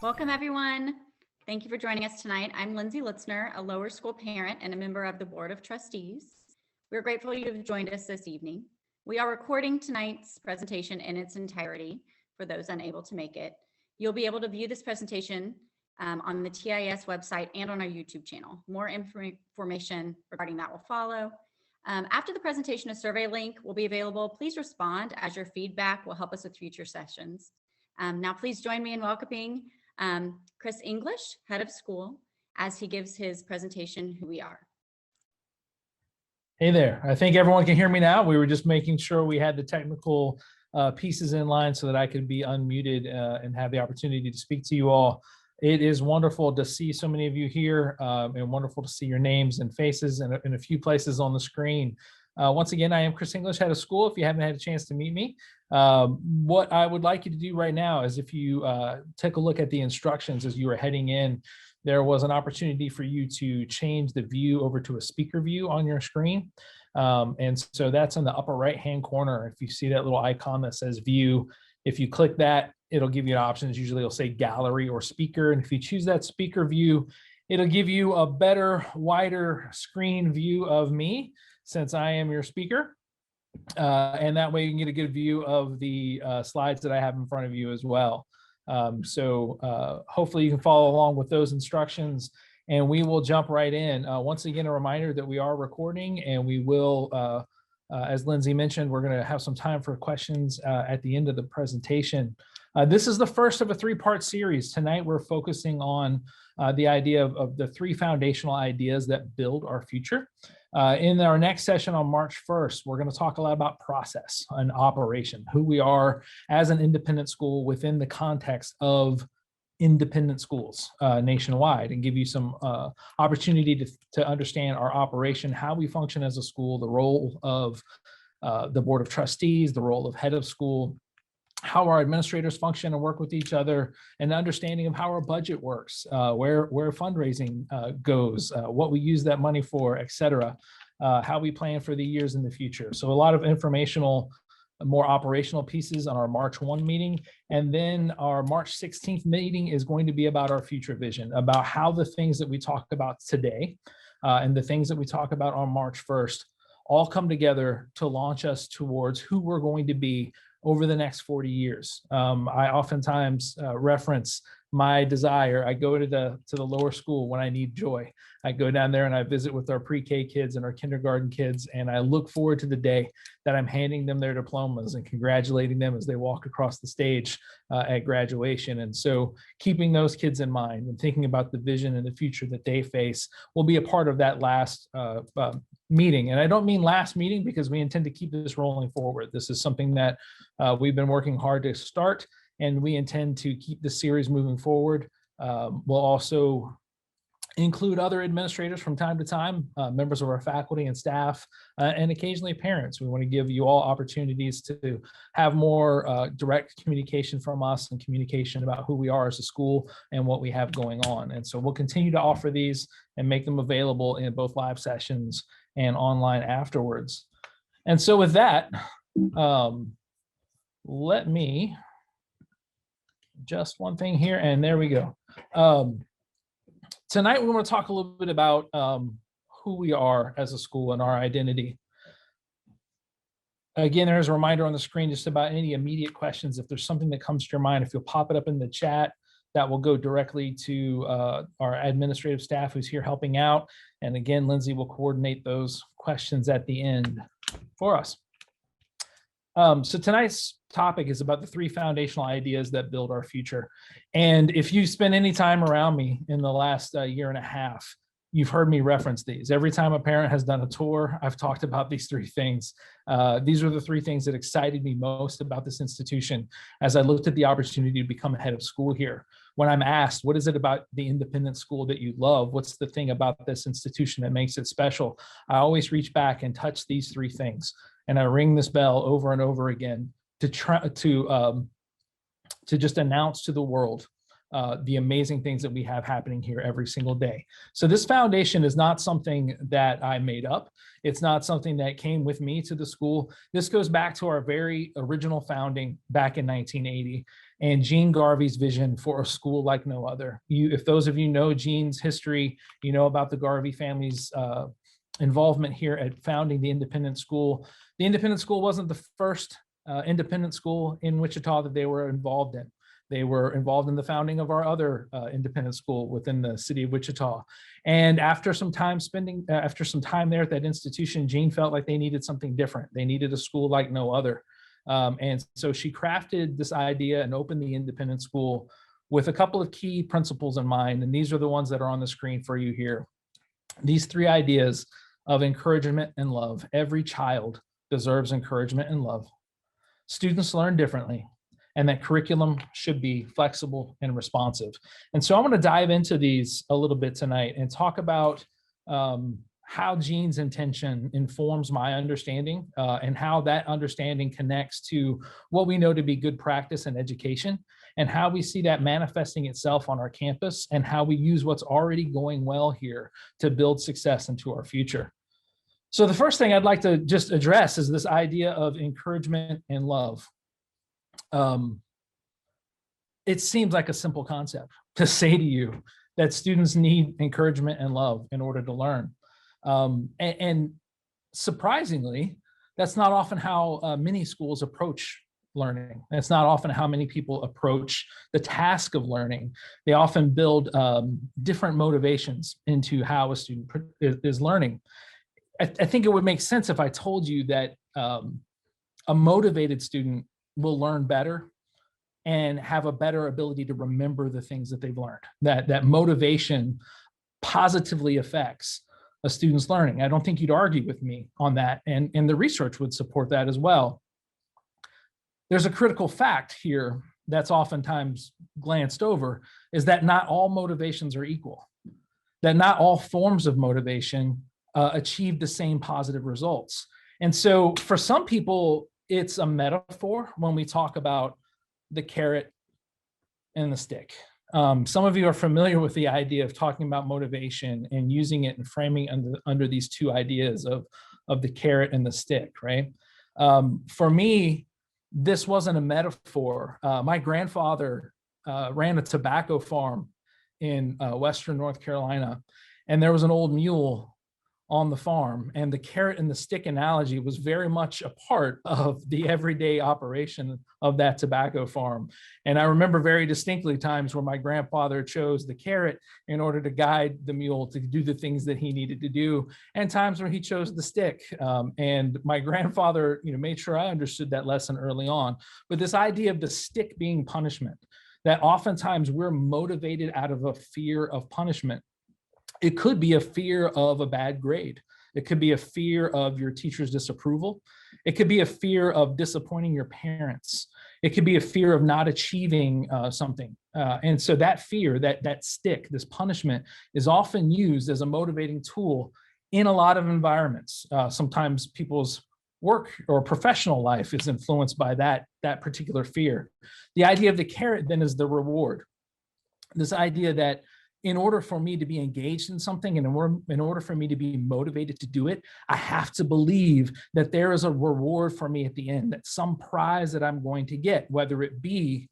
Welcome, everyone. Thank you for joining us tonight. I'm Lindsay Litzner, a lower school parent and a member of the Board of Trustees. We're grateful you have joined us this evening. We are recording tonight's presentation in its entirety for those unable to make it. You'll be able to view this presentation on the TIS website and on our YouTube channel. More information regarding that will follow. After the presentation, a survey link will be available. Please respond, as your feedback will help us with future sessions. Now, please join me in welcoming Chris English, head of school, as he gives his presentation, Who We Are. Hey there. I think everyone can hear me now. We were just making sure we had the technical pieces in line so that I could be unmuted and have the opportunity to speak to you all. It is wonderful to see so many of you here and wonderful to see your names and faces in a few places on the screen. Once again, I am Chris English, head of school, if you haven't had a chance to meet me. What I would like you to do right now is if you take a look at the instructions as you are heading in, there was an opportunity for you to change the view over to a speaker view on your screen. And so that's in the upper right-hand corner. If you see that little icon that says view, if you click that, it'll give you options. Usually it'll say gallery or speaker. And if you choose that speaker view, it'll give you a better, wider screen view of me since I am your speaker. And that way you can get a good view of the slides that I have in front of you as well. So hopefully you can follow along with those instructions and we will jump right in. Once again, a reminder that we are recording and we will, as Lindsay mentioned, we're gonna have some time for questions at the end of the presentation. This is the first of a three-part series. Tonight, we're focusing on the idea of the three foundational ideas that build our future. In our next session on March 1st, we're going to talk a lot about process and operation, who we are as an independent school within the context of independent schools nationwide, and give you some opportunity to understand our operation, how we function as a school, the role of the Board of Trustees, the role of head of school, how our administrators function and work with each other, and understanding of how our budget works, where fundraising goes, what we use that money for, et cetera, how we plan for the years in the future. So a lot of informational, more operational pieces on our March 1 meeting. And then our March 16th meeting is going to be about our future vision, about how the things that we talk about today and the things that we talk about on March 1st all come together to launch us towards who we're going to be over the next 40 years. I oftentimes reference my desire. I go to the lower school when I need joy. I go down there and I visit with our pre-K kids and our kindergarten kids, and I look forward to the day that I'm handing them their diplomas and congratulating them as they walk across the stage at graduation. And so keeping those kids in mind and thinking about the vision and the future that they face will be a part of that last meeting. And I don't mean last meeting because we intend to keep this rolling forward. This is something that we've been working hard to start, and we intend to keep the series moving forward. We'll also include other administrators from time to time, members of our faculty and staff, and occasionally parents. We want to give you all opportunities to have more direct communication from us and communication about who we are as a school and what we have going on. And so we'll continue to offer these and make them available in both live sessions and online afterwards. And so with that, let me just one thing here, and there we go. Tonight, we want to talk a little bit about who we are as a school and our identity. Again, there's a reminder on the screen just about any immediate questions. If there's something that comes to your mind, if you'll pop it up in the chat, that will go directly to our administrative staff who's here helping out. And again, Lindsay will coordinate those questions at the end for us. So tonight's topic is about the three foundational ideas that build our future. And if you spend any time around me in the last year and a half, you've heard me reference these. Every time a parent has done a tour, I've talked about these three things. These are the three things that excited me most about this institution as I looked at the opportunity to become a head of school here. When I'm asked, what is it about the independent school that you love? What's the thing about this institution that makes it special? I always reach back and touch these three things. And I ring this bell over and over again to try to just announce to the world the amazing things that we have happening here every single day. So this foundation is not something that I made up. It's not something that came with me to the school. This goes back to our very original founding back in 1980. and Gene Garvey's vision for a school like no other. If those of you know Gene's history, you know about the Garvey family's involvement here at founding the independent school. The independent school wasn't the first independent school in Wichita that they were involved in. They were involved in the founding of our other independent school within the city of Wichita. And after some time there at that institution, Gene felt like they needed something different. They needed a school like no other. And so she crafted this idea and opened the independent school with a couple of key principles in mind. And these are the ones that are on the screen for you here. These 3 ideas of encouragement and love. Every child deserves encouragement and love. Students learn differently, and that curriculum should be flexible and responsive. And so I'm going to dive into these a little bit tonight and talk about how Gene's intention informs my understanding and how that understanding connects to what we know to be good practice in education, and how we see that manifesting itself on our campus, and how we use what's already going well here to build success into our future. So the first thing I'd like to just address is this idea of encouragement and love. It seems like a simple concept to say to you that students need encouragement and love in order to learn. And surprisingly, that's not often how many schools approach learning. It's not often how many people approach the task of learning. They often build different motivations into how a student is learning. I think it would make sense if I told you that a motivated student will learn better and have a better ability to remember the things that they've learned. That motivation positively affects a student's learning. I don't think you'd argue with me on that, and the research would support that as well. There's a critical fact here that's oftentimes glanced over, is that not all motivations are equal, that not all forms of motivation achieve the same positive results. And so for some people, it's a metaphor when we talk about the carrot and the stick. Some of you are familiar with the idea of talking about motivation and using it and framing under these 2 ideas of the carrot and the stick, right? For me, this wasn't a metaphor. My grandfather ran a tobacco farm in Western North Carolina, and there was an old mule on the farm, and the carrot and the stick analogy was very much a part of the everyday operation of that tobacco farm. And I remember very distinctly times where my grandfather chose the carrot in order to guide the mule to do the things that he needed to do, and times where he chose the stick. And my grandfather, made sure I understood that lesson early on. But this idea of the stick being punishment, that oftentimes we're motivated out of a fear of punishment. It could be a fear of a bad grade. It could be a fear of your teacher's disapproval. It could be a fear of disappointing your parents. It could be a fear of not achieving something. And so that fear, that stick, this punishment, is often used as a motivating tool in a lot of environments. Sometimes people's work or professional life is influenced by that particular fear. The idea of the carrot then is the reward. This idea that in order for me to be engaged in something, and in order for me to be motivated to do it, I have to believe that there is a reward for me at the end, that some prize that I'm going to get, whether it be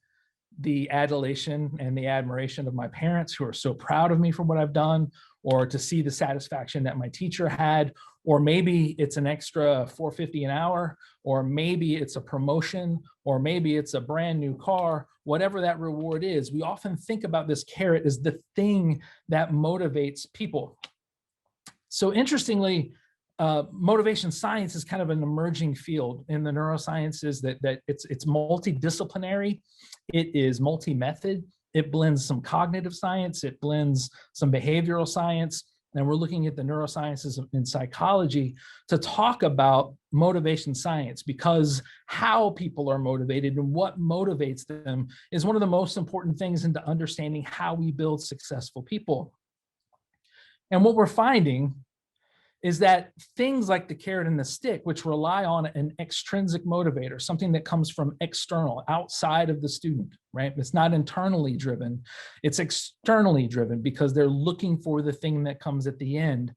the adulation and the admiration of my parents who are so proud of me for what I've done, or to see the satisfaction that my teacher had, or maybe it's an extra $4.50 an hour, or maybe it's a promotion, or maybe it's a brand new car. Whatever that reward is, we often think about this carrot as the thing that motivates people. So interestingly, motivation science is kind of an emerging field in the neurosciences, that it's multidisciplinary, it is multi-method, it blends some cognitive science, it blends some behavioral science, and we're looking at the neurosciences in psychology to talk about motivation science, because how people are motivated and what motivates them is one of the most important things into understanding how we build successful people. And what we're finding is that things like the carrot and the stick, which rely on an extrinsic motivator, something that comes from external, outside of the student, right? It's not internally driven, it's externally driven because they're looking for the thing that comes at the end.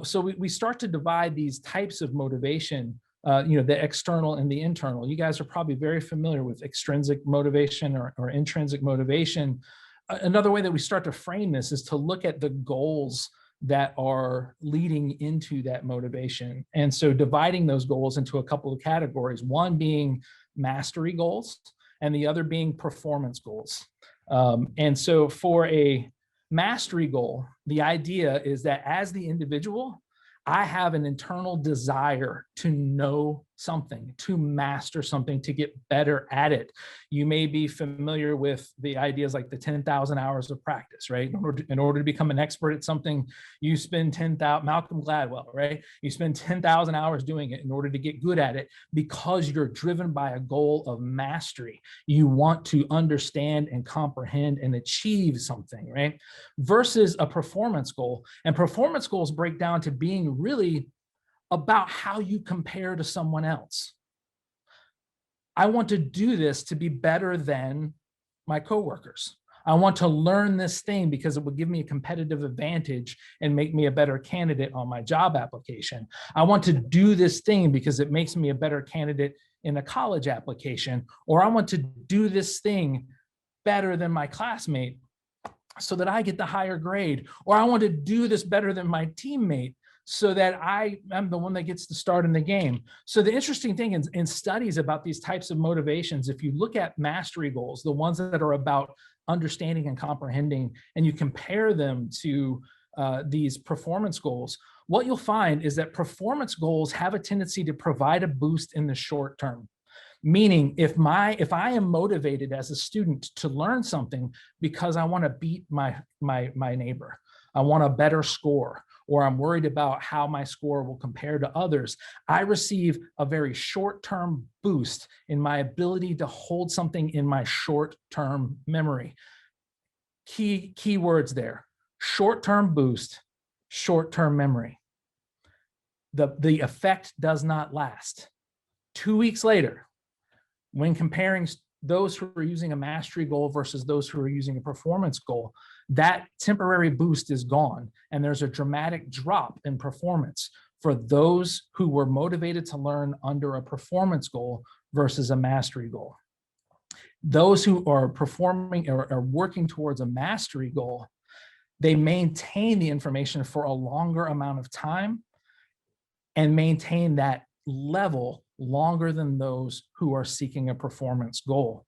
So we start to divide these types of motivation the external and the internal. You guys are probably very familiar with extrinsic motivation or intrinsic motivation. Another way that we start to frame this is to look at the goals that are leading into that motivation. And so dividing those goals into a couple of categories, one being mastery goals and the other being performance goals. And so for a mastery goal, the idea is that as the individual, I have an internal desire to know something, to master something, to get better at it. You may be familiar with the ideas like the 10,000 hours of practice, right? In order to become an expert at something, you spend 10,000, Malcolm Gladwell, right? You spend 10,000 hours doing it in order to get good at it because you're driven by a goal of mastery. You want to understand and comprehend and achieve something, right? Versus a performance goal. And performance goals break down to being really about how you compare to someone else. I want to do this to be better than my coworkers. I want to learn this thing because it will give me a competitive advantage and make me a better candidate on my job application. I want to do this thing because it makes me a better candidate in a college application, or I want to do this thing better than my classmate so that I get the higher grade, or I want to do this better than my teammate so that I am the one that gets to start in the game. So the interesting thing in studies about these types of motivations, if you look at mastery goals, the ones that are about understanding and comprehending, and you compare them to these performance goals, what you'll find is that performance goals have a tendency to provide a boost in the short term. Meaning if I am motivated as a student to learn something because I want to beat my neighbor, I want a better score, or I'm worried about how my score will compare to others, I receive a very short-term boost in my ability to hold something in my short-term memory. Key words there: short-term boost, short-term memory. The effect does not last. 2 weeks later, when comparing those who are using a mastery goal versus those who are using a performance goal, that temporary boost is gone, and there's a dramatic drop in performance for those who were motivated to learn under a performance goal versus a mastery goal. Those who are performing or are working towards a mastery goal, they maintain the information for a longer amount of time and maintain that level longer than those who are seeking a performance goal.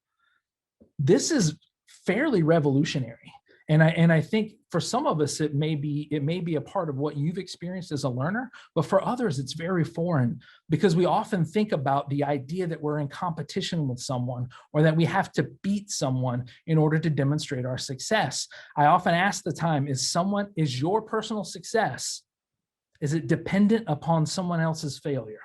This is fairly revolutionary. And I think for some of us, it may be a part of what you've experienced as a learner, but for others, it's very foreign because we often think about the idea that we're in competition with someone or that we have to beat someone in order to demonstrate our success. I often ask the time, is your personal success, is it dependent upon someone else's failure?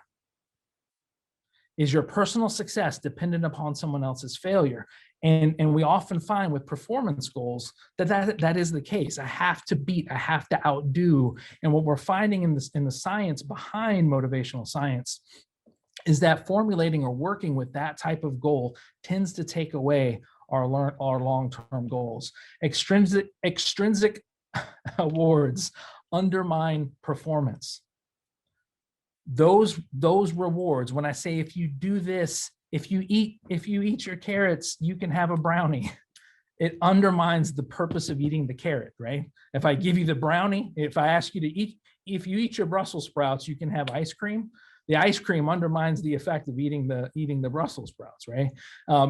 Is your personal success dependent upon someone else's failure? And we often find with performance goals that is the case. I have to beat, I have to outdo. And what we're finding in the science behind motivational science is that formulating or working with that type of goal tends to take away our long-term goals. Extrinsic awards undermine performance. Those rewards, when I say if you do this, if you eat your carrots, you can have a brownie, it undermines the purpose of eating the carrot, right? If I give you the brownie, if I ask you to eat, if you eat your Brussels sprouts, you can have ice cream. The ice cream undermines the effect of eating the Brussels sprouts, right?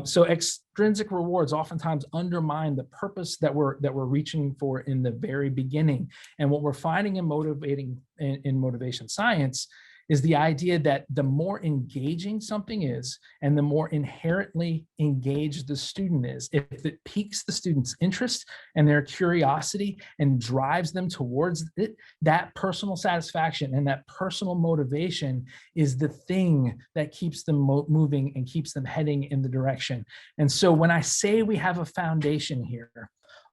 So extrinsic rewards oftentimes undermine the purpose that we're reaching for in the very beginning. And what we're finding in motivation science is the idea that the more engaging something is and the more inherently engaged the student is, if it piques the student's interest and their curiosity and drives them towards it, that personal satisfaction and that personal motivation is the thing that keeps them moving and keeps them heading in the direction. And so when I say we have a foundation here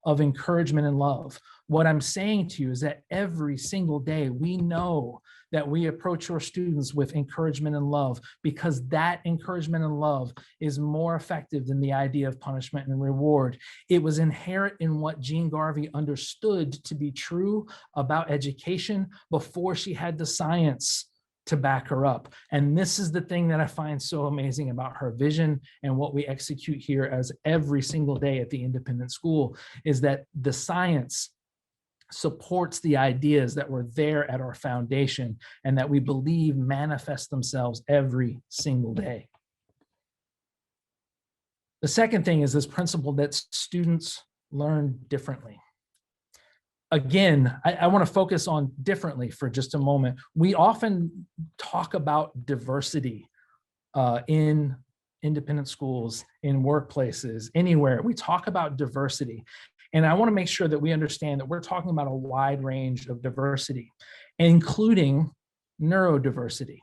of encouragement and love, what I'm saying to you is that every single day we know that we approach our students with encouragement and love, because that encouragement and love is more effective than the idea of punishment and reward. It was inherent in what Jean Garvey understood to be true about education before she had the science to back her up. And this is the thing that I find so amazing about her vision and what we execute here as every single day at the independent school is that the science supports the ideas that were there at our foundation and that we believe manifest themselves every single day. The second thing is this principle that students learn differently. Again, I want to focus on differently for just a moment. We often talk about diversity in independent schools, in workplaces, anywhere. We talk about diversity. And I want to make sure that we understand that we're talking about a wide range of diversity, including neurodiversity.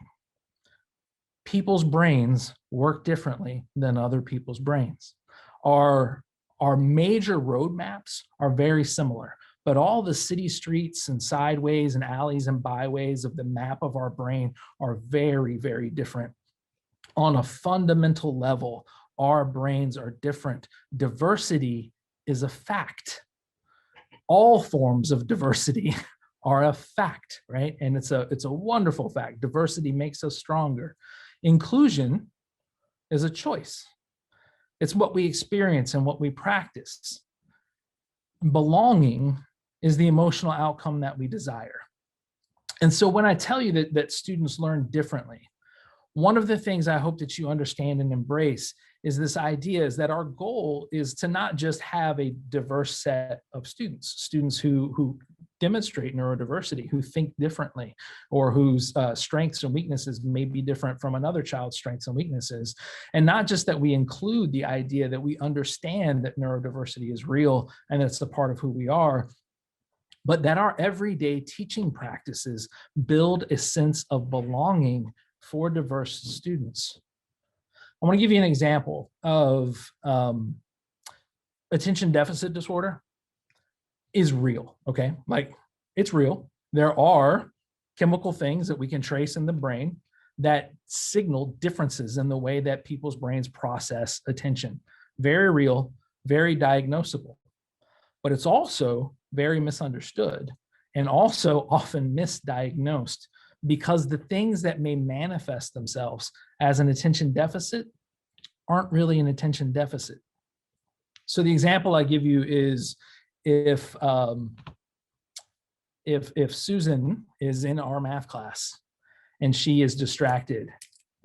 People's brains work differently than other people's brains. Our major roadmaps are very similar, but all the city streets and sideways and alleys and byways of the map of our brain are very, very different. On a fundamental level, our brains are different. Diversity is a fact. All forms of diversity are a fact, right? And it's a wonderful fact. Diversity makes us stronger. Inclusion is a choice. It's what we experience and what we practice. Belonging is the emotional outcome that we desire. And so when I tell you that students learn differently, one of the things I hope that you understand and embrace is this idea is that our goal is to not just have a diverse set of students who demonstrate neurodiversity, who think differently, or whose strengths and weaknesses may be different from another child's strengths and weaknesses. And not just that we include the idea that we understand that neurodiversity is real and it's a part of who we are, but that our everyday teaching practices build a sense of belonging for diverse students. I want to give you an example of attention deficit disorder is real, okay? Like, it's real. There are chemical things that we can trace in the brain that signal differences in the way that people's brains process attention. Very real, very diagnosable. But it's also very misunderstood and also often misdiagnosed, because the things that may manifest themselves as an attention deficit aren't really an attention deficit. So the example I give you is if Susan is in our math class and she is distracted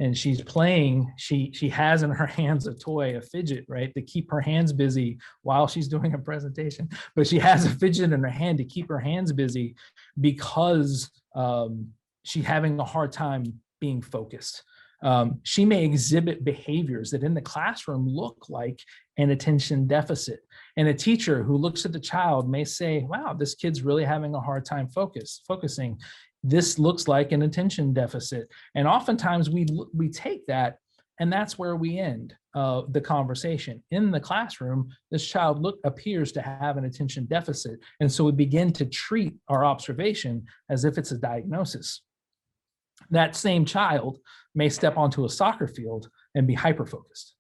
and she's playing, she has in her hands a toy, a fidget, right, to keep her hands busy while she's doing a presentation. But she has a fidget in her hand to keep her hands busy because she's having a hard time being focused. She may exhibit behaviors that in the classroom look like an attention deficit. And a teacher who looks at the child may say, wow, this kid's really having a hard time focusing. This looks like an attention deficit. And oftentimes we take that, and that's where we end the conversation. In the classroom, this child appears to have an attention deficit. And so we begin to treat our observation as if it's a diagnosis. That same child may step onto a soccer field and be hyper-focused.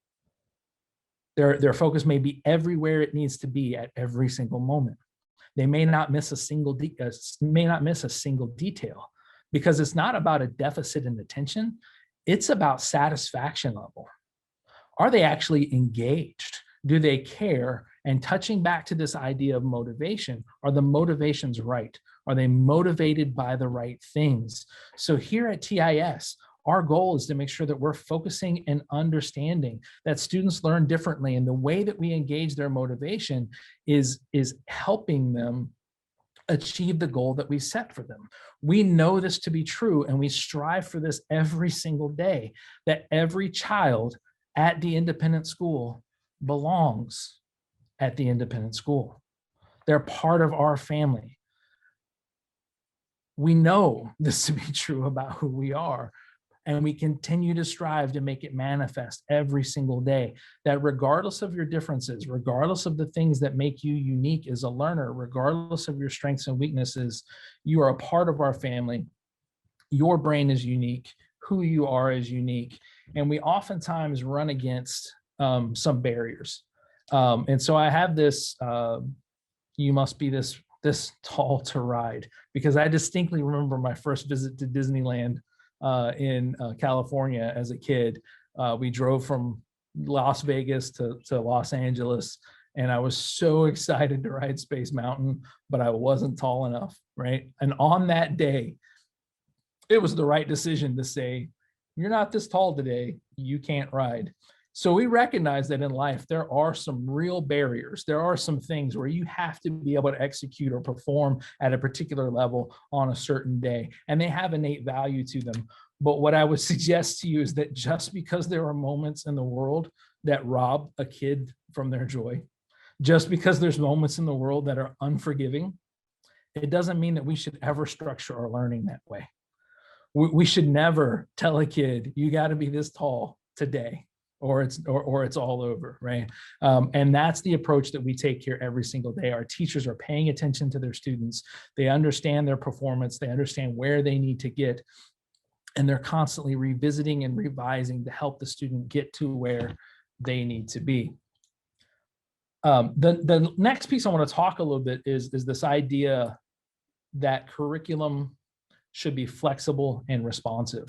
Their focus may be everywhere it needs to be at every single moment. They may not miss a single detail, because it's not about a deficit in attention. It's about satisfaction level. Are they actually engaged? Do they care? And touching back to this idea of motivation, are the motivations right? Are they motivated by the right things? So here at TIS, our goal is to make sure that we're focusing and understanding that students learn differently. And the way that we engage their motivation is helping them achieve the goal that we set for them. We know this to be true, and we strive for this every single day, that every child at the independent school belongs at the independent school. They're part of our family. We know this to be true about who we are, and we continue to strive to make it manifest every single day, that regardless of your differences, regardless of the things that make you unique as a learner, regardless of your strengths and weaknesses, you are a part of our family. Your brain is unique. Who you are is unique. And we oftentimes run against some barriers. And so I have this, you must be this tall to ride, because I distinctly remember my first visit to Disneyland in California as a kid. We drove from Las Vegas to Los Angeles, and I was so excited to ride Space Mountain, but I wasn't tall enough, right? And on that day, it was the right decision to say, you're not this tall today, you can't ride. So we recognize that in life, there are some real barriers. There are some things where you have to be able to execute or perform at a particular level on a certain day, and they have innate value to them. But what I would suggest to you is that just because there are moments in the world that rob a kid from their joy, just because there's moments in the world that are unforgiving, it doesn't mean that we should ever structure our learning that way. We should never tell a kid, you got to be this tall today, or it's all over, right? And that's the approach that we take here every single day. Our teachers are paying attention to their students. They understand their performance. They understand where they need to get, and they're constantly revisiting and revising to help the student get to where they need to be. The next piece I want to talk a little bit is this idea that curriculum should be flexible and responsive.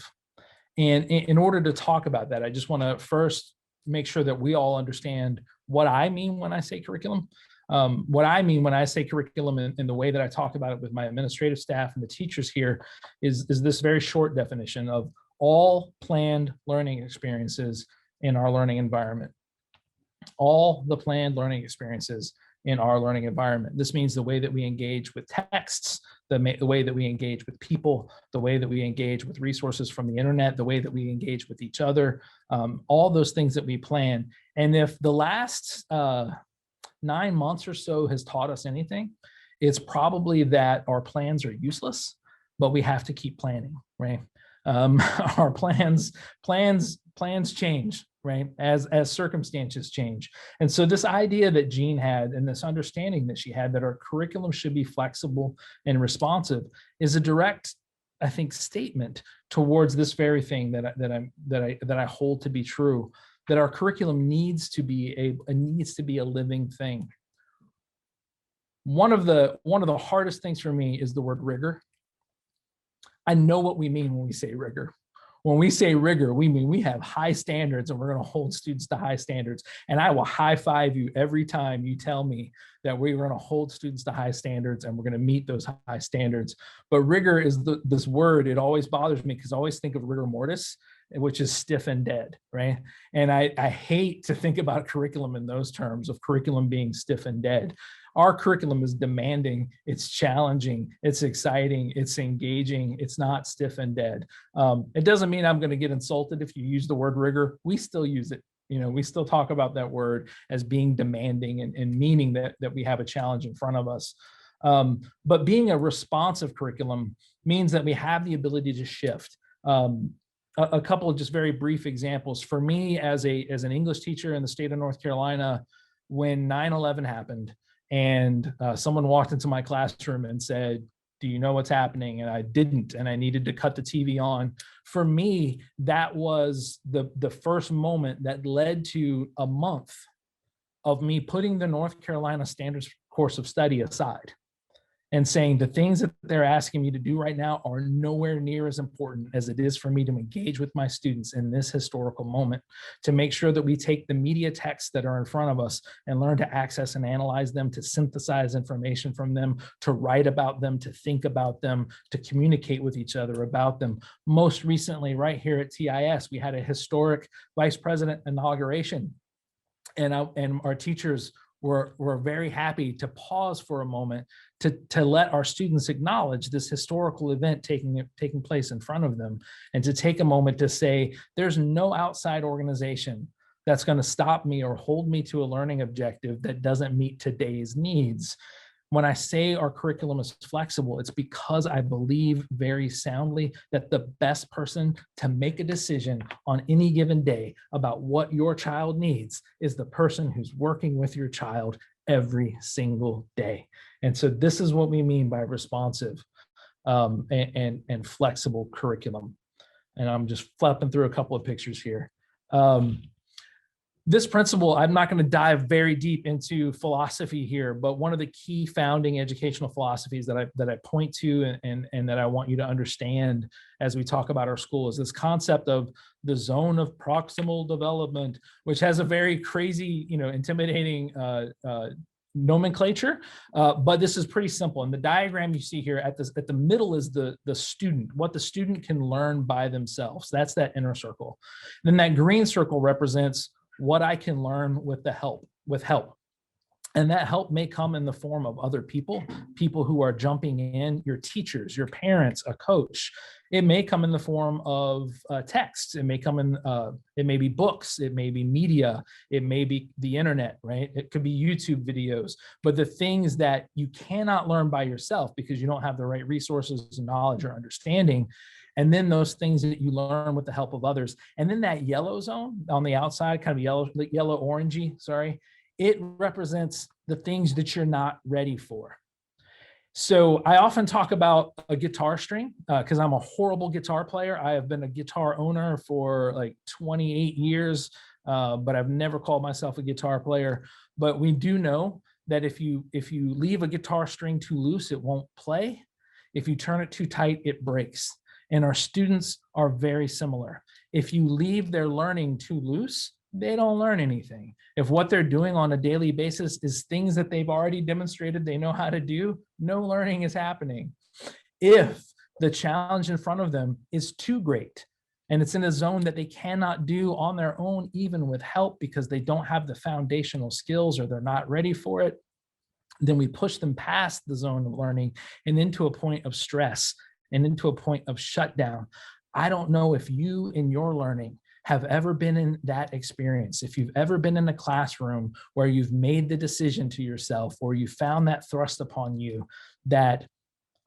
And in order to talk about that, I just want to first make sure that we all understand what I mean when I say curriculum. What I mean when I say curriculum in the way that I talk about it with my administrative staff and the teachers here is this very short definition of all planned learning experiences in our learning environment. All the planned learning experiences in our learning environment. This means the way that we engage with texts, the way that we engage with people, the way that we engage with resources from the internet, the way that we engage with each other, all those things that we plan. And if the last 9 months or so has taught us anything, it's probably that our plans are useless, but we have to keep planning, right? Our plans change, right? As circumstances change. And so this idea that Jean had and this understanding that she had that our curriculum should be flexible and responsive is a direct, I think, statement towards this very thing that I hold to be true, that our curriculum needs to be a living thing. One of the hardest things for me is the word rigor. I know what we mean when we say rigor. When we say rigor, we mean we have high standards and we're going to hold students to high standards. And I will high five you every time you tell me that we're going to hold students to high standards and we're going to meet those high standards. But rigor is this word, it always bothers me because I always think of rigor mortis, which is stiff and dead, right? And I hate to think about curriculum in those terms of curriculum being stiff and dead. Our curriculum is demanding, it's challenging, it's exciting, it's engaging, it's not stiff and dead. It doesn't mean I'm going to get insulted if you use the word rigor. We still use it. You know, we still talk about that word as being demanding and meaning that we have a challenge in front of us. But being a responsive curriculum means that we have the ability to shift. A couple of just very brief examples. For me, as an English teacher in the state of North Carolina, when 9/11 happened, and someone walked into my classroom and said, do you know what's happening? And I didn't, and I needed to cut the TV on. For me, that was the first moment that led to a month of me putting the North Carolina Standards course of study aside and saying the things that they're asking me to do right now are nowhere near as important as it is for me to engage with my students in this historical moment, to make sure that we take the media texts that are in front of us and learn to access and analyze them, to synthesize information from them, to write about them, to think about them, to communicate with each other about them. Most recently, right here at TIS, we had a historic vice president inauguration, and our teachers were very happy to pause for a moment to let our students acknowledge this historical event taking place in front of them, and to take a moment to say, there's no outside organization that's going to stop me or hold me to a learning objective that doesn't meet today's needs. When I say our curriculum is flexible, it's because I believe very soundly that the best person to make a decision on any given day about what your child needs is the person who's working with your child every single day. And so this is what we mean by responsive and flexible curriculum. And I'm just flipping through a couple of pictures here. This principle, I'm not going to dive very deep into philosophy here, but one of the key founding educational philosophies that I point to and that I want you to understand as we talk about our school is this concept of the zone of proximal development, which has a very crazy, intimidating nomenclature, but this is pretty simple. In the diagram you see here at the middle is the student, what the student can learn by themselves. That's that inner circle. Then that green circle represents what I can learn with help. And that help may come in the form of other people who are jumping in, your teachers, your parents, a coach. It may come in the form of text. It may come in, it may be books, it may be media, it may be the internet, right? It could be YouTube videos, but the things that you cannot learn by yourself because you don't have the right resources, knowledge, or understanding. And then those things that you learn with the help of others. And then that yellow zone on the outside, kind of yellow orangey, sorry, it represents the things that you're not ready for. So I often talk about a guitar string because I'm a horrible guitar player. I have been a guitar owner for like 28 years, but I've never called myself a guitar player. But we do know that if you leave a guitar string too loose, it won't play. If you turn it too tight, it breaks. And our students are very similar. If you leave their learning too loose, they don't learn anything. If what they're doing on a daily basis is things that they've already demonstrated they know how to do, no learning is happening. If the challenge in front of them is too great and it's in a zone that they cannot do on their own, even with help, because they don't have the foundational skills or they're not ready for it, then we push them past the zone of learning and into a point of stress and into a point of shutdown. I don't know if you in your learning have ever been in that experience, if you've ever been in a classroom where you've made the decision to yourself, or you found that thrust upon you that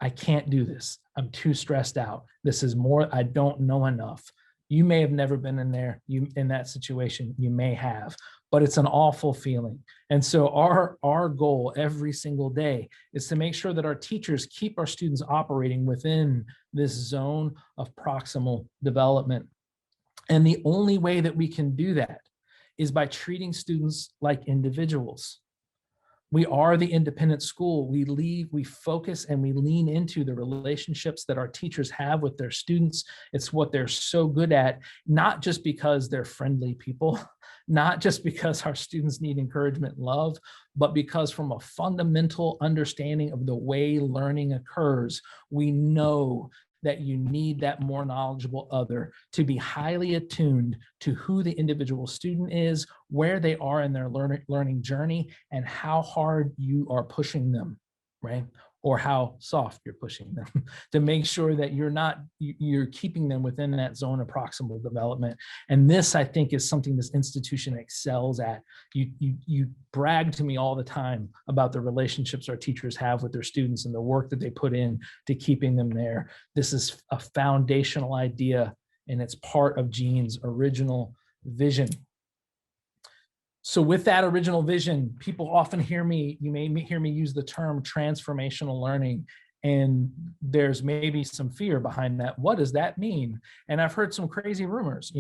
I can't do this, I'm too stressed out, this is more, I don't know enough. You may have never been in that situation, you may have, but it's an awful feeling. And so our goal every single day is to make sure that our teachers keep our students operating within this zone of proximal development. And the only way that we can do that is by treating students like individuals. We are the independent school. We focus and we lean into the relationships that our teachers have with their students. It's what they're so good at, not just because they're friendly people, not just because our students need encouragement and love, but because from a fundamental understanding of the way learning occurs, we know that you need that more knowledgeable other to be highly attuned to who the individual student is, where they are in their learning journey, and how hard you are pushing them, right? Or how soft you're pushing them to make sure that you're keeping them within that zone of proximal development. And this, I think, is something this institution excels at. You brag to me all the time about the relationships our teachers have with their students and the work that they put in to keeping them there. This is a foundational idea, and it's part of Gene's original vision. So with that original vision, people often you may hear me use the term transformational learning, and there's maybe some fear behind that. What does that mean? And I've heard some crazy rumors.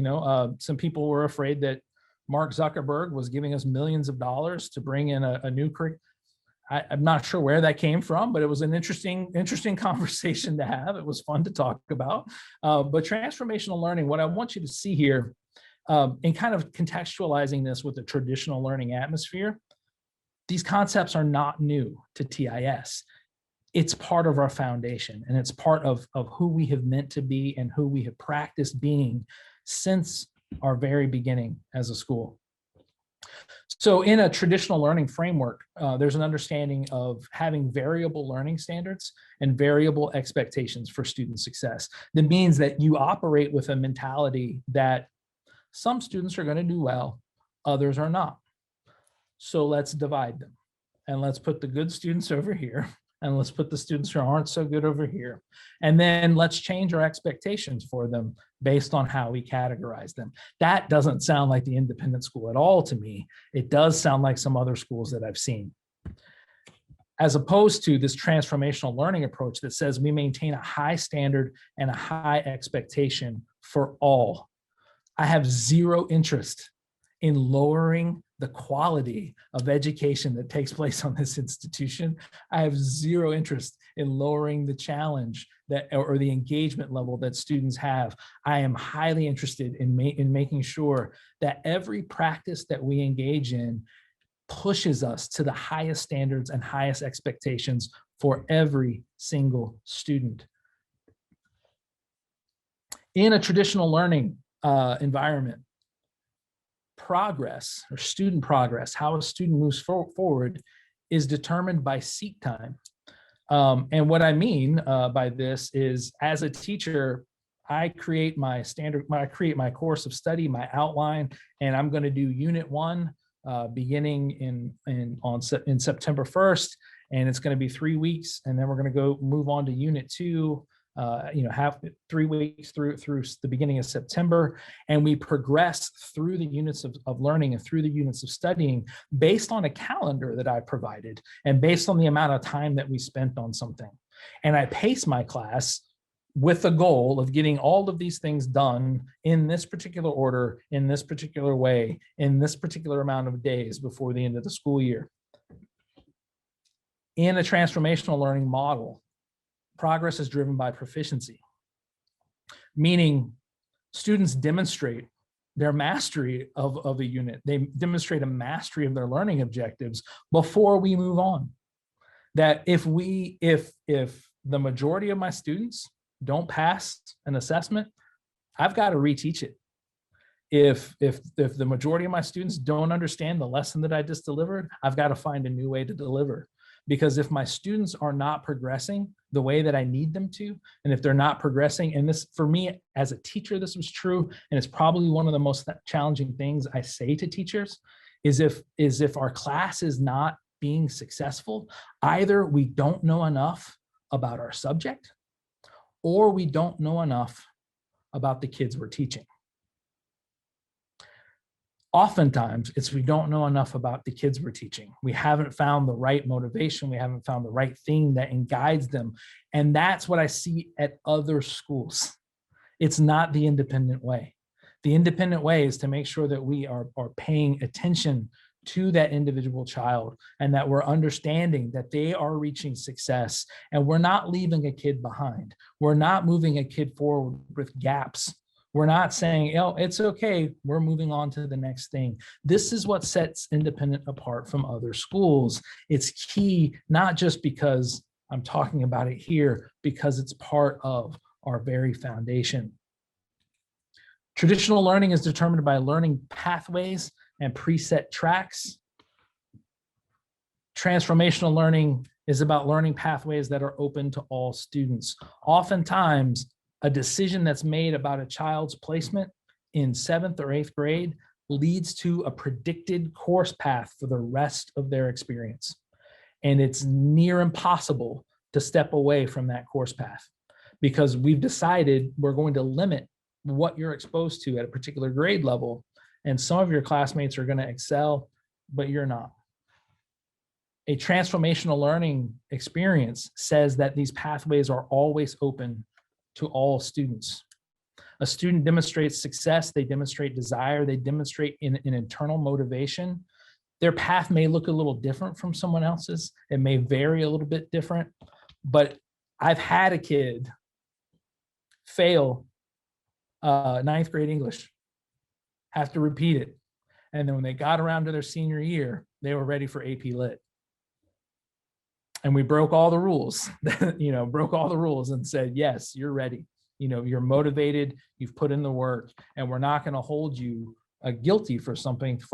Some people were afraid that Mark Zuckerberg was giving us millions of dollars to bring in a new curriculum. I'm not sure where that came from, but it was an interesting conversation to have. It was fun to talk about. But transformational learning, what I want you to see here, and kind of contextualizing this with the traditional learning atmosphere, these concepts are not new to TIS. It's part of our foundation, and it's part of who we have meant to be and who we have practiced being since our very beginning as a school. So in a traditional learning framework, there's an understanding of having variable learning standards and variable expectations for student success. That means that you operate with a mentality that some students are going to do well, others are not. So let's divide them, and let's put the good students over here, and let's put the students who aren't so good over here. And then let's change our expectations for them based on how we categorize them. That doesn't sound like the independent school at all to me. It does sound like some other schools that I've seen. As opposed to this transformational learning approach that says we maintain a high standard and a high expectation for all. I have zero interest in lowering the quality of education that takes place on this institution. I have zero interest in lowering the challenge that, or the engagement level that students have. I am highly interested in making sure that every practice that we engage in pushes us to the highest standards and highest expectations for every single student. In a traditional learning environment, progress or student progress, how a student moves forward, is determined by seat time. And what I mean by this is, as a teacher, I create my course of study, my outline, and I'm going to do Unit 1 beginning in September 1st, and it's going to be 3 weeks, and then we're going to move on to Unit 2. Have 3 weeks through the beginning of September, and we progress through the units of learning and through the units of studying based on a calendar that I provided and based on the amount of time that we spent on something. And I pace my class with the goal of getting all of these things done in this particular order, in this particular way, in this particular amount of days before the end of the school year. In a transformational learning model, progress is driven by proficiency, meaning students demonstrate their mastery of a unit. They demonstrate a mastery of their learning objectives before we move on. That if the majority of my students don't pass an assessment, I've got to reteach it. If the majority of my students don't understand the lesson that I just delivered, I've got to find a new way to deliver. Because if my students are not progressing the way that I need them to, and if they're not progressing, and this, for me as a teacher, this was true, and it's probably one of the most challenging things I say to teachers, is if our class is not being successful, either we don't know enough about our subject, or we don't know enough about the kids we're teaching. Oftentimes, it's we don't know enough about the kids we're teaching. We haven't found the right motivation. We haven't found the right thing that guides them. And that's what I see at other schools. It's not the independent way. The independent way is to make sure that we are paying attention to that individual child, and that we're understanding that they are reaching success, and we're not leaving a kid behind. We're not moving a kid forward with gaps. We're not saying, oh, it's okay, we're moving on to the next thing. This is what sets Independent apart from other schools. It's key, not just because I'm talking about it here, because it's part of our very foundation. Traditional learning is determined by learning pathways and preset tracks. Transformational learning is about learning pathways that are open to all students. Oftentimes, a decision that's made about a child's placement in 7th or 8th grade leads to a predicted course path for the rest of their experience. And it's near impossible to step away from that course path, because we've decided we're going to limit what you're exposed to at a particular grade level. And some of your classmates are going to excel, but you're not. A transformational learning experience says that these pathways are always open to all students. A student demonstrates success, they demonstrate desire, they demonstrate an internal motivation. Their path may look a little different from someone else's. It may vary a little bit different, but I've had a kid fail 9th grade English, have to repeat it. And then when they got around to their senior year, they were ready for AP Lit. And we broke all the rules, broke all the rules and said, yes, you're ready. You're motivated, you've put in the work, and we're not going to hold you guilty for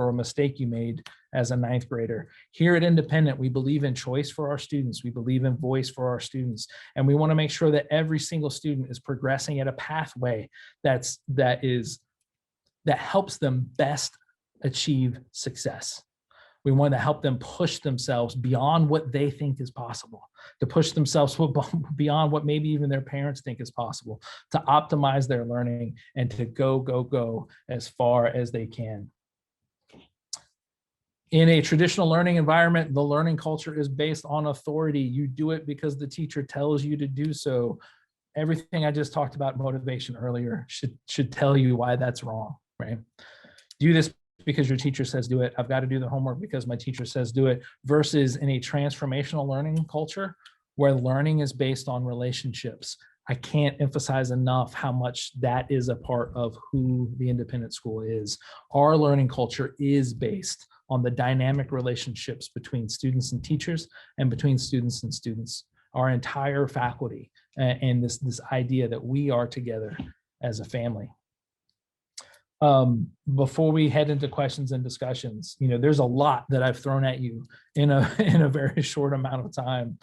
a mistake you made as a 9th grader. Here at Independent, we believe in choice for our students. We believe in voice for our students. And we want to make sure that every single student is progressing at a pathway that helps them best achieve success. We want to help them push themselves beyond what they think is possible, to push themselves beyond what maybe even their parents think is possible, to optimize their learning and to go as far as they can. In a traditional learning environment, the learning culture is based on authority. You do it because the teacher tells you to do so. Everything I just talked about motivation earlier should tell you why that's wrong, right? Do this just because your teacher says do it. I've got to do the homework because my teacher says do it, versus in a transformational learning culture where learning is based on relationships. I can't emphasize enough how much that is a part of who the independent school is. Our learning culture is based on the dynamic relationships between students and teachers and between students and students, our entire faculty, and this idea that we are together as a family. Before we head into questions and discussions, there's a lot that I've thrown at you in a very short amount of time.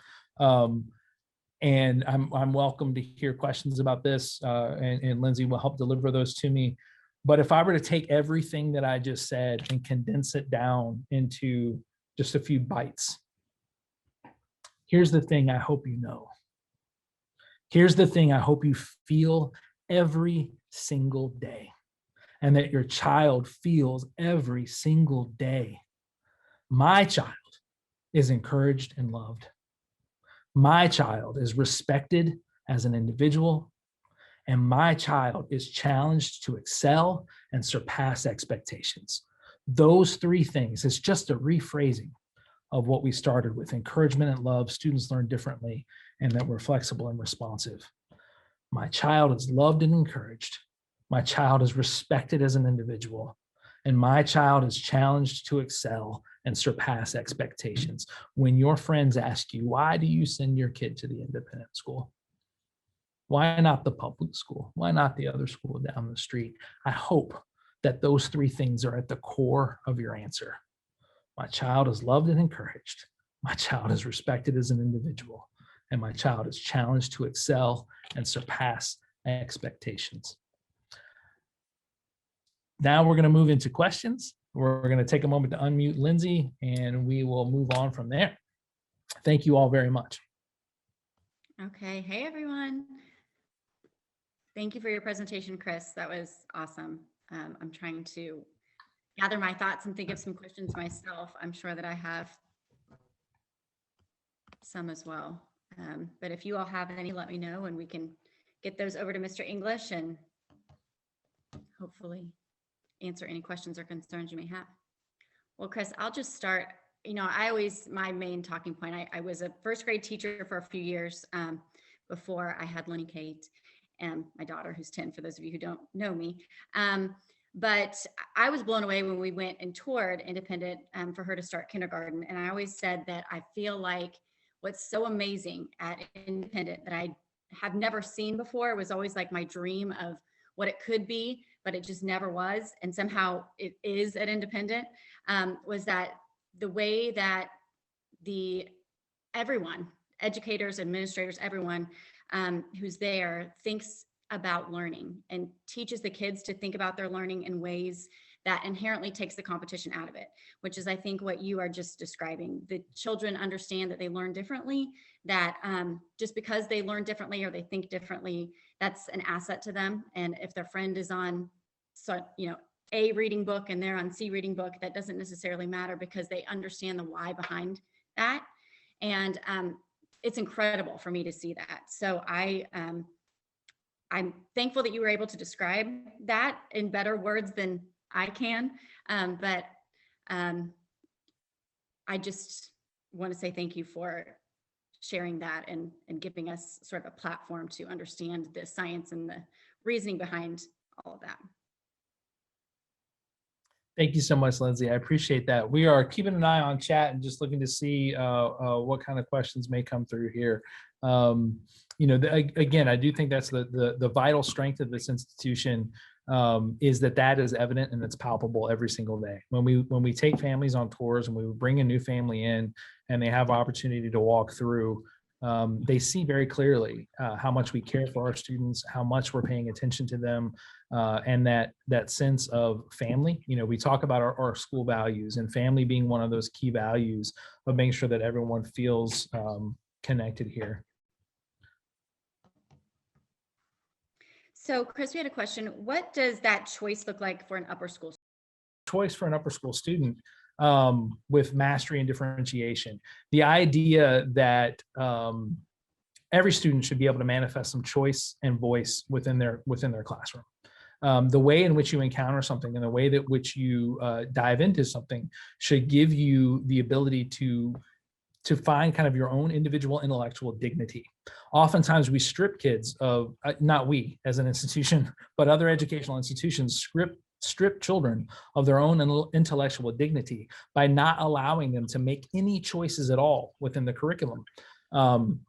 And I'm welcome to hear questions about this, and Lindsay will help deliver those to me. But if I were to take everything that I just said and condense it down into just a few bites, here's the thing I hope you know. Here's the thing I hope you feel every single day, and that your child feels every single day. My child is encouraged and loved. My child is respected as an individual, and my child is challenged to excel and surpass expectations. Those three things, it's just a rephrasing of what we started with: encouragement and love, students learn differently, and that we're flexible and responsive. My child is loved and encouraged. My child is respected as an individual, and my child is challenged to excel and surpass expectations. When your friends ask you, why do you send your kid to the independent school? Why not the public school? Why not the other school down the street? I hope that those three things are at the core of your answer. My child is loved and encouraged. My child is respected as an individual, and my child is challenged to excel and surpass expectations. Now we're going to move into questions. We're going to take a moment to unmute Lindsay, and we will move on from there. Thank you all very much. Okay. Hey, everyone. Thank you for your presentation, Chris. That was awesome. I'm trying to gather my thoughts and think of some questions myself. I'm sure that I have some as well. But if you all have any, let me know, and we can get those over to Mr. English and hopefully answer any questions or concerns you may have. Well, Chris, I'll just start. My main talking point, I was a first grade teacher for a few years before I had Lenny Kate and my daughter, who's 10, for those of you who don't know me. But I was blown away when we went and toured Independent for her to start kindergarten. And I always said that I feel like what's so amazing at Independent that I have never seen before, was always like my dream of what it could be, but it just never was. And somehow it is at Independent, was that the way that everyone, educators, administrators, everyone who's there thinks about learning and teaches the kids to think about their learning in ways that inherently takes the competition out of it, which is, I think, what you are just describing. The children understand that they learn differently, that just because they learn differently or they think differently, that's an asset to them. And if their friend is on, A reading book and they're on C reading book, that doesn't necessarily matter, because they understand the why behind that. And it's incredible for me to see that. So I'm thankful that you were able to describe that in better words than I can. But I just want to say thank you for sharing that and giving us sort of a platform to understand the science and the reasoning behind all of that. Thank you so much, Lindsay. I appreciate that. We are keeping an eye on chat and just looking to see what kind of questions may come through here. Again, I do think that's the vital strength of this institution, is that is evident and it's palpable every single day. When we take families on tours and we bring a new family in and they have opportunity to walk through, they see very clearly how much we care for our students, how much we're paying attention to them, and that sense of family. We talk about our school values, and family being one of those key values of making sure that everyone feels connected here. So, Chris, we had a question. What does that choice look like for an upper school? Choice for an upper school student with mastery and differentiation. The idea that every student should be able to manifest some choice and voice within their classroom. The way in which you encounter something and the way that which you dive into something should give you the ability to find kind of your own individual intellectual dignity. Oftentimes we strip kids of, not we as an institution, but other educational institutions strip children of their own intellectual dignity by not allowing them to make any choices at all within the curriculum.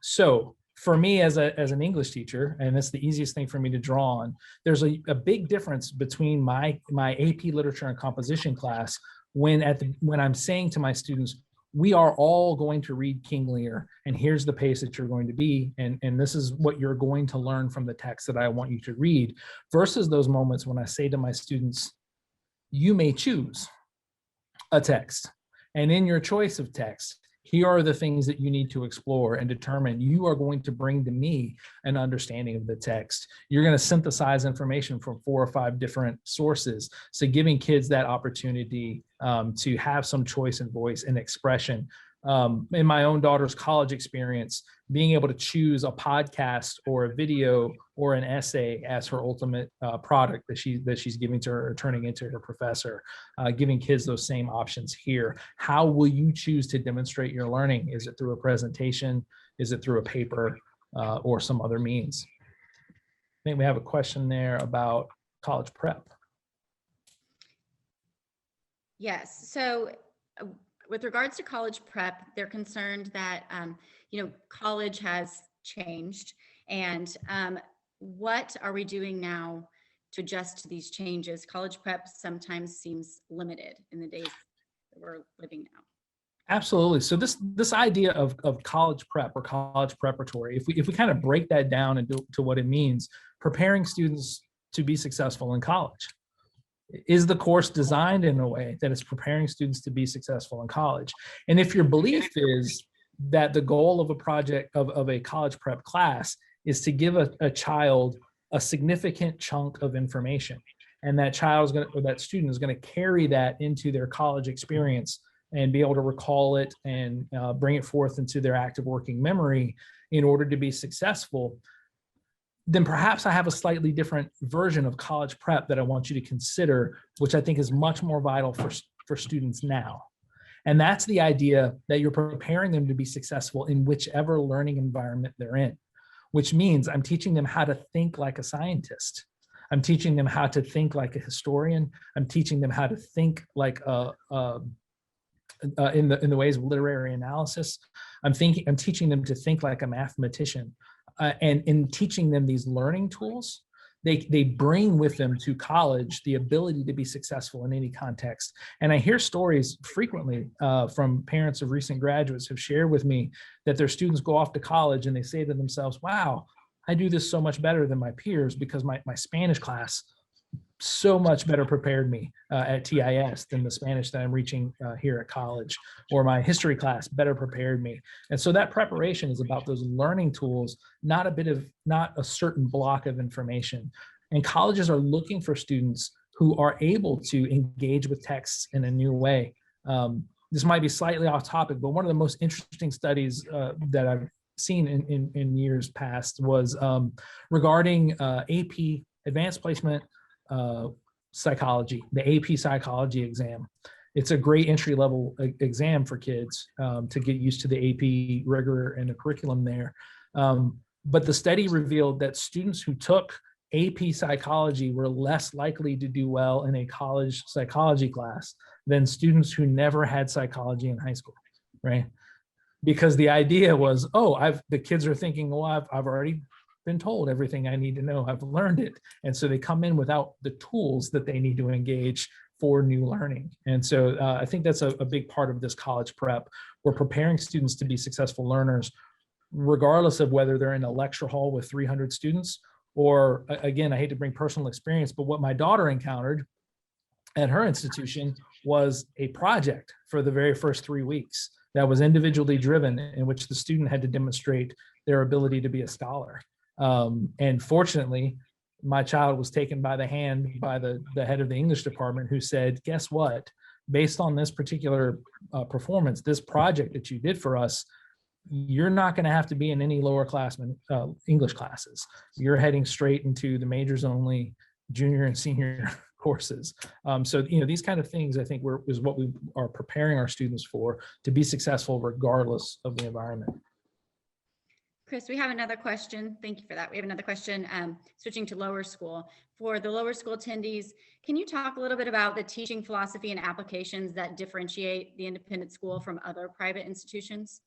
So for me as an English teacher, and it's the easiest thing for me to draw on, there's a big difference between my AP Literature and Composition class when I'm saying to my students, we are all going to read King Lear, and here's the pace that you're going to be, and this is what you're going to learn from the text that I want you to read, versus those moments when I say to my students, you may choose a text, and in your choice of text, here are the things that you need to explore and determine. You are going to bring to me an understanding of the text. You're going to synthesize information from 4 or 5 different sources. So giving kids that opportunity to have some choice and voice and expression. In my own daughter's college experience, being able to choose a podcast or a video or an essay as her ultimate product that she's giving to her or turning into her professor, giving kids those same options here. How will you choose to demonstrate your learning? Is it through a presentation? Is it through a paper or some other means? I think we have a question there about college prep. Yes, so with regards to college prep, they're concerned that, college has changed, and what are we doing now to adjust to these changes? College prep sometimes seems limited in the days that we're living now. Absolutely. So this idea of college prep or college preparatory, if we kind of break that down into what it means, preparing students to be successful in college. Is the course designed in a way that it's preparing students to be successful in college? And if your belief is that the goal of a project of a college prep class is to give a child a significant chunk of information, and that student is going to carry that into their college experience and be able to recall it and bring it forth into their active working memory in order to be successful, then perhaps I have a slightly different version of college prep that I want you to consider, which I think is much more vital for students now. And that's the idea that you're preparing them to be successful in whichever learning environment they're in, which means I'm teaching them how to think like a scientist. I'm teaching them how to think like a historian. I'm teaching them how to think like in the ways of literary analysis. I'm teaching them to think like a mathematician. And in teaching them these learning tools, they bring with them to college the ability to be successful in any context. And I hear stories frequently from parents of recent graduates who've shared with me that their students go off to college and they say to themselves, wow, I do this so much better than my peers because my Spanish class so much better prepared me at TIS than the Spanish that I'm reaching here at college, or my history class better prepared me. And so that preparation is about those learning tools, not a certain block of information. And colleges are looking for students who are able to engage with texts in a new way. This might be slightly off topic, but one of the most interesting studies that I've seen in years past was regarding AP Advanced Placement Psychology, the AP Psychology exam. It's a great entry-level exam for kids to get used to the AP rigor and the curriculum there. But the study revealed that students who took AP Psychology were less likely to do well in a college psychology class than students who never had psychology in high school, right? Because the idea was, the kids are thinking, well, I've already been told everything I need to know. I've learned it. And so they come in without the tools that they need to engage for new learning. And so I think that's a big part of this college prep. We're preparing students to be successful learners, regardless of whether they're in a lecture hall with 300 students, or again, I hate to bring personal experience, but what my daughter encountered at her institution was a project for the very first 3 weeks that was individually driven, in which the student had to demonstrate their ability to be a scholar. And fortunately, my child was taken by the hand by the head of the English department, who said, guess what? Based on this particular performance, this project that you did for us, you're not going to have to be in any lower class English classes. You're heading straight into the majors only junior and senior courses. So, these kind of things I think is what we are preparing our students for, to be successful regardless of the environment. Chris, we have another question. Thank you for that. We have another question, switching to lower school. For the lower school attendees, can you talk a little bit about the teaching philosophy and applications that differentiate the independent school from other private institutions?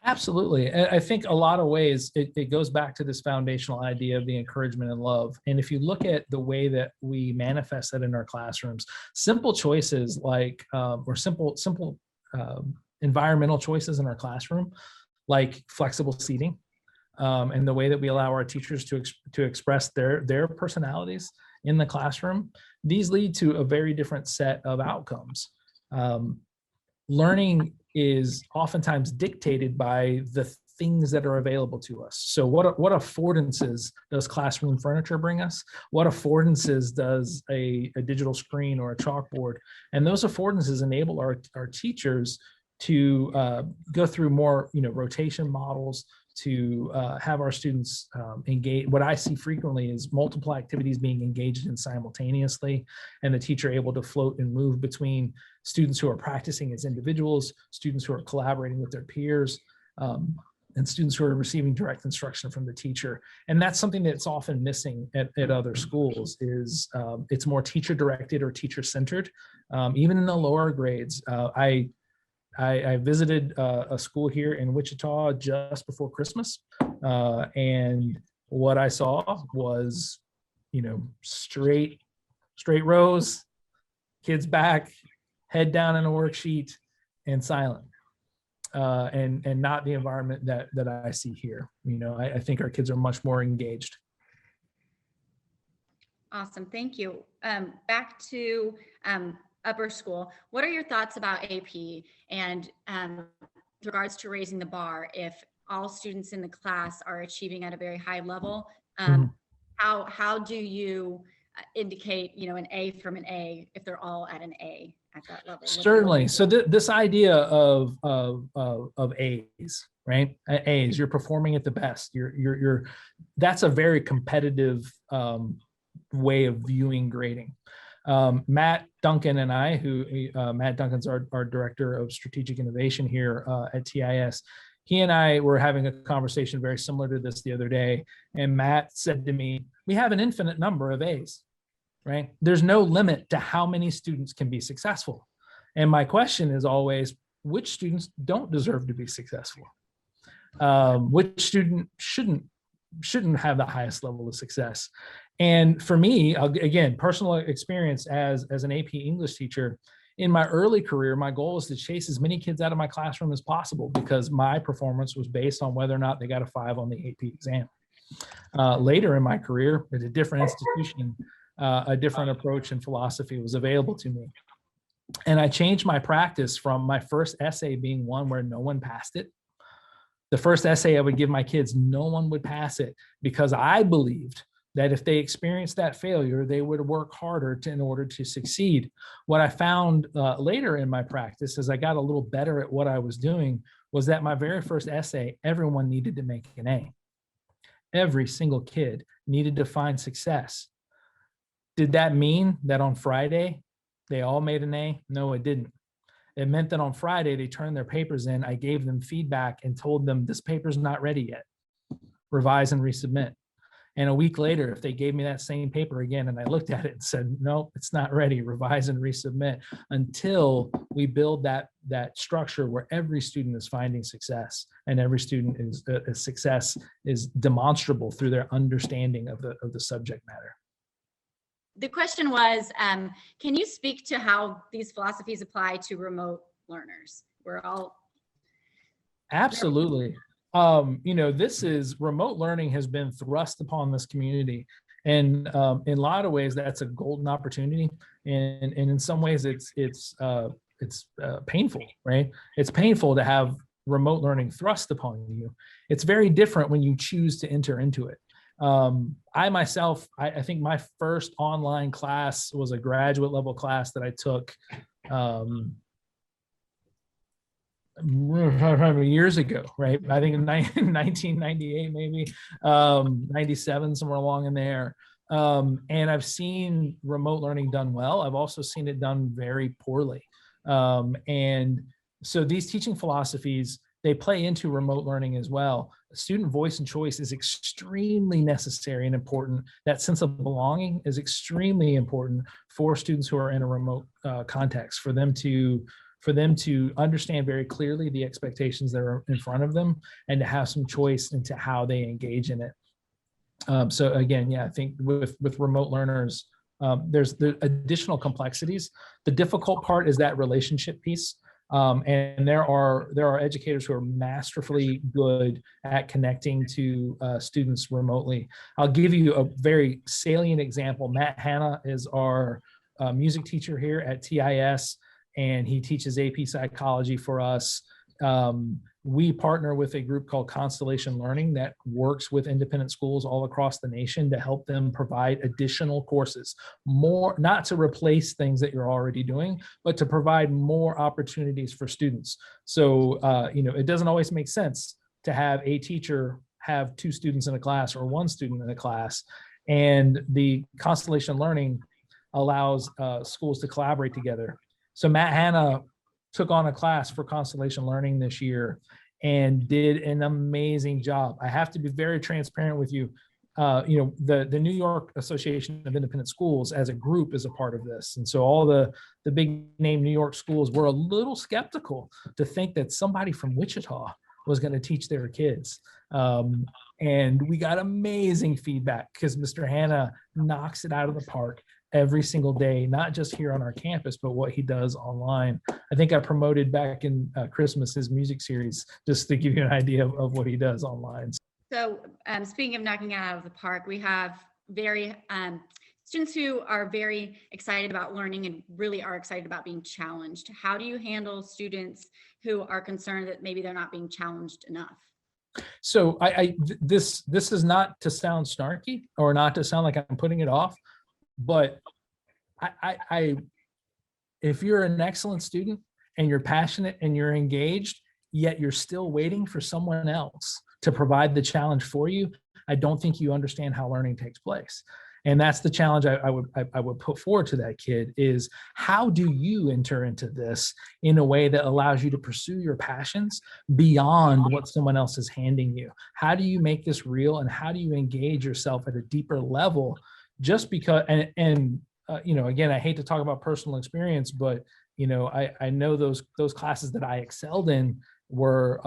Absolutely. I think a lot of ways it goes back to this foundational idea of the encouragement and love. And if you look at the way that we manifest that in our classrooms, simple choices like, or simple environmental choices in our classroom, like flexible seating, and the way that we allow our teachers to express their personalities in the classroom, these lead to a very different set of outcomes. Learning is oftentimes dictated by the things that are available to us. So what affordances does classroom furniture bring us? What affordances does a digital screen or a chalkboard? And those affordances enable our teachers to go through more rotation models, to have our students engage. What I see frequently is multiple activities being engaged in simultaneously, and the teacher able to float and move between students who are practicing as individuals, students who are collaborating with their peers, and students who are receiving direct instruction from the teacher. And that's something that's often missing at other schools, is it's more teacher directed or teacher centered. Even in the lower grades, I visited a school here in Wichita just before Christmas, and what I saw was, straight rows, kids back, head down in a worksheet, and silent, and not the environment that I see here. I think our kids are much more engaged. Awesome, thank you. Back to upper school. What are your thoughts about AP and with regards to raising the bar? If all students in the class are achieving at a very high level, how do you indicate, an A from an A if they're all at an A at that level? Certainly. So this idea of A's, right? A's, you're performing at the best. That's a very competitive way of viewing grading. Matt Duncan and I, Matt Duncan's our director of strategic innovation here at TIS. He and I were having a conversation very similar to this the other day. And Matt said to me, we have an infinite number of A's, right? There's no limit to how many students can be successful. And my question is always, which students don't deserve to be successful? Which student shouldn't have the highest level of success? And for me, again, personal experience as an AP English teacher, in my early career, my goal was to chase as many kids out of my classroom as possible, because my performance was based on whether or not they got a 5 on the AP exam. Later in my career, at a different institution, a different approach and philosophy was available to me. And I changed my practice from my first essay being one where no one passed it. The first essay I would give my kids, no one would pass it, because I believed that if they experienced that failure, they would work harder in order to succeed. What I found later in my practice, as I got a little better at what I was doing, was that my very first essay, everyone needed to make an A. Every single kid needed to find success. Did that mean that on Friday, they all made an A? No, it didn't. It meant that on Friday, they turned their papers in, I gave them feedback and told them, this paper's not ready yet. Revise and resubmit. And a week later, if they gave me that same paper again and I looked at it and said, no, it's not ready, revise and resubmit, until we build that structure where every student is finding success, and every student is success is demonstrable through their understanding of the subject matter. The question was, can you speak to how these philosophies apply to remote learners? Absolutely. Remote learning has been thrust upon this community. And in a lot of ways, that's a golden opportunity. And in some ways, it's painful, right? It's painful to have remote learning thrust upon you. It's very different when you choose to enter into it. I myself, I think my first online class was a graduate level class that I took years ago, right? I think in 1998, maybe 97, somewhere along in there. And I've seen remote learning done well. I've also seen it done very poorly. And so these teaching philosophies, they play into remote learning as well. Student voice and choice is extremely necessary and important. That sense of belonging is extremely important for students who are in a remote context, for them to understand very clearly the expectations that are in front of them and to have some choice into how they engage in it. So again, yeah, I think with remote learners, there's the additional complexities. The difficult part is that relationship piece. And there are educators who are masterfully good at connecting to students remotely. I'll give you a very salient example. Matt Hanna is our music teacher here at TIS, and he teaches AP psychology for us. We partner with a group called Constellation Learning that works with independent schools all across the nation to help them provide additional courses, more, not to replace things that you're already doing, but to provide more opportunities for students. So, it doesn't always make sense to have a teacher have 2 students in a class or 1 student in a class. And the Constellation Learning allows schools to collaborate together. So Matt Hanna took on a class for Constellation Learning this year and did an amazing job. I have to be very transparent with you. The New York Association of Independent Schools as a group is a part of this. And so all the big name New York schools were a little skeptical to think that somebody from Wichita was going to teach their kids. And we got amazing feedback because Mr. Hanna knocks it out of the park every single day, not just here on our campus, but what he does online. I think I promoted back in Christmas his music series, just to give you an idea of what he does online. So speaking of knocking it out of the park, we have very students who are very excited about learning and really are excited about being challenged. How do you handle students who are concerned that maybe they're not being challenged enough? So this is not to sound snarky or not to sound like I'm putting it off, but if you're an excellent student and you're passionate and you're engaged, yet you're still waiting for someone else to provide the challenge for you, I don't think you understand how learning takes place. And that's the challenge I would put forward to that kid is, how do you enter into this in a way that allows you to pursue your passions beyond what someone else is handing you? How do you make this real, and how do you engage yourself at a deeper level? Just because, again, I hate to talk about personal experience, but I know those classes that I excelled in were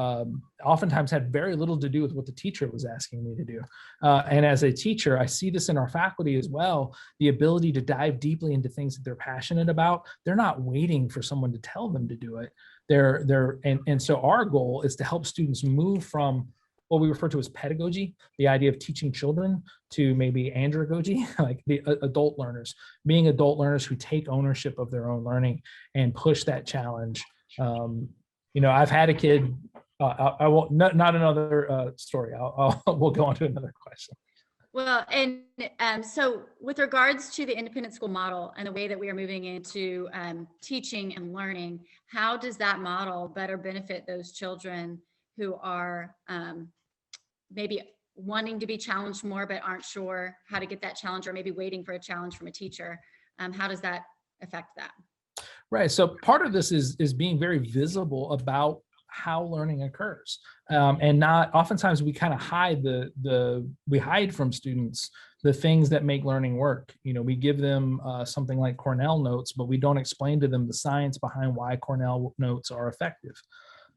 oftentimes had very little to do with what the teacher was asking me to do. And as a teacher, I see this in our faculty as well, the ability to dive deeply into things that they're passionate about. They're not waiting for someone to tell them to do it. And so our goal is to help students move from what we refer to as pedagogy, the idea of teaching children, to maybe andragogy, like the adult learners, being adult learners who take ownership of their own learning and push that challenge. I've had a kid, I won't, not another story. We'll go on to another question. Well, and so with regards to the independent school model and the way that we are moving into teaching and learning, how does that model better benefit those children who are maybe wanting to be challenged more, but aren't sure how to get that challenge, or maybe waiting for a challenge from a teacher? How does that affect that? Right. So part of this is being very visible about how learning occurs, and not oftentimes we kind of hide we hide from students the things that make learning work. We give them something like Cornell notes, but we don't explain to them the science behind why Cornell notes are effective.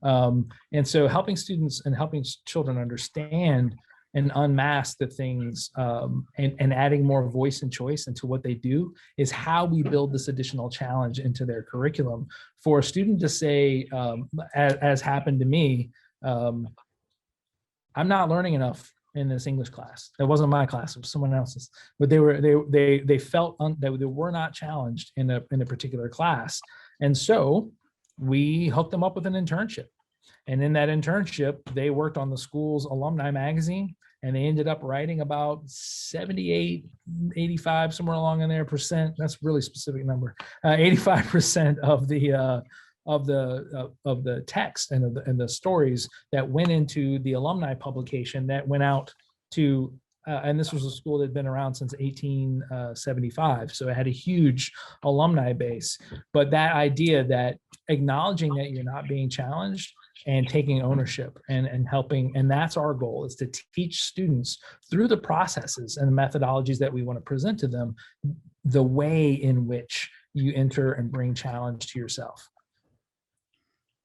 And so helping students and helping children understand and unmask the things, and adding more voice and choice into what they do is how we build this additional challenge into their curriculum. For a student to say, as happened to me, I'm not learning enough in this English class. That wasn't my class, it was someone else's. But they felt that they were not challenged in a particular class. And so we hooked them up with an internship. And in that internship, they worked on the school's alumni magazine, and they ended up writing about 78, 85, somewhere along in there percent. That's a really specific number. 85% of the text and the stories that went into the alumni publication that went out to and this was a school that had been around since 1875. So it had a huge alumni base. But that idea that acknowledging that you're not being challenged and taking ownership and helping, and that's our goal, is to teach students through the processes and the methodologies that we want to present to them, the way in which you enter and bring challenge to yourself.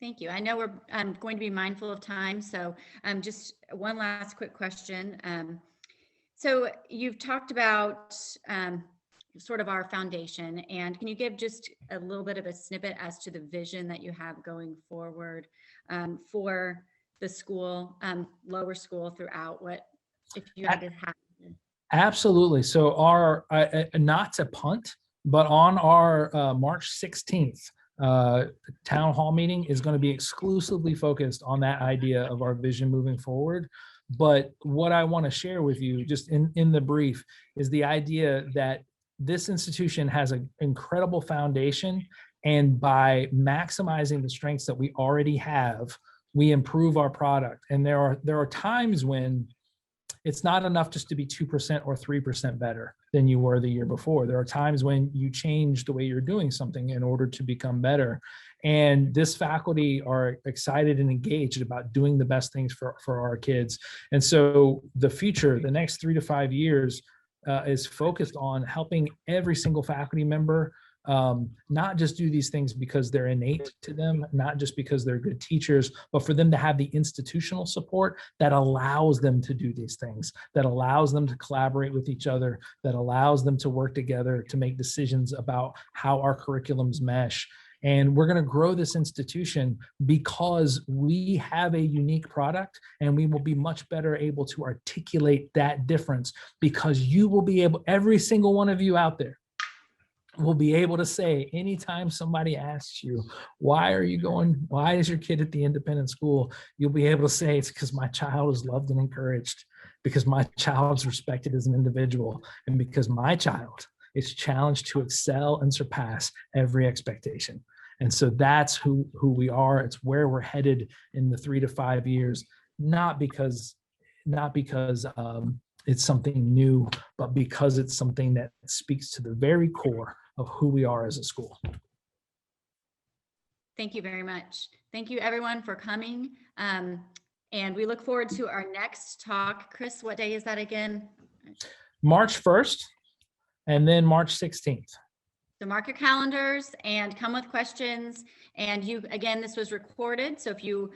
Thank you. I know we're going to be mindful of time, so just one last quick question. So you've talked about sort of our foundation, and can you give just a little bit of a snippet as to the vision that you have going forward for the school, lower school throughout? What, if you had to have? Absolutely. So our, not to punt, but on our March 16th, town hall meeting is going to be exclusively focused on that idea of our vision moving forward. But what I want to share with you just in the brief is the idea that this institution has an incredible foundation, and by maximizing the strengths that we already have, we improve our product. And there are times when it's not enough just to be 2% or 3% better than you were the year before. There are times when you change the way you're doing something in order to become better. And this faculty are excited and engaged about doing the best things for our kids. And so the future, the next 3 to 5 years, is focused on helping every single faculty member not just do these things because they're innate to them, not just because they're good teachers, but for them to have the institutional support that allows them to do these things, that allows them to collaborate with each other, that allows them to work together to make decisions about how our curriculums mesh. And we're going to grow this institution because we have a unique product, and we will be much better able to articulate that difference, because you will be able, every single one of you out there will be able to say, anytime somebody asks you, why is your kid at the independent school? You'll be able to say, it's because my child is loved and encouraged, because my child is respected as an individual, and because my child is challenged to excel and surpass every expectation. And so that's who we are. It's where we're headed in the 3 to 5 years, not because it's something new, but because it's something that speaks to the very core of who we are as a school. Thank you very much. Thank you everyone for coming. And we look forward to our next talk. Chris, what day is that again? March 1st and then March 16th. So mark your calendars and come with questions. And you, again, this was recorded. So if you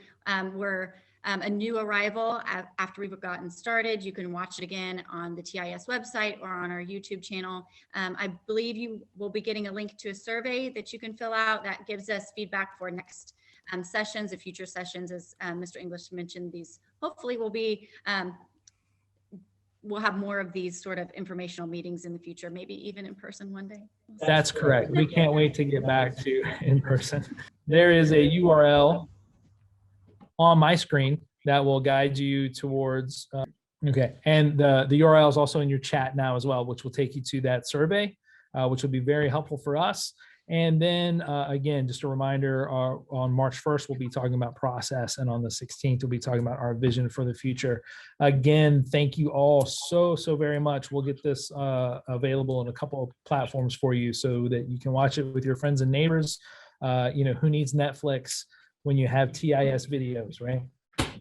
were a new arrival after we've gotten started, you can watch it again on the TIS website or on our YouTube channel. I believe you will be getting a link to a survey that you can fill out that gives us feedback for next sessions and future sessions. As Mr. English mentioned, these hopefully will be, we'll have more of these sort of informational meetings in the future, maybe even in person one day. That's correct. We can't wait to get back to in person. There is a URL on my screen that will guide you towards, okay. And the URL is also in your chat now as well, which will take you to that survey, which will be very helpful for us. And then again, just a reminder, on March 1st, we'll be talking about process. And on the 16th, we'll be talking about our vision for the future. Again, thank you all so very much. We'll get this available on a couple of platforms for you so that you can watch it with your friends and neighbors. Who needs Netflix when you have TIS videos, right?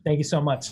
Thank you so much.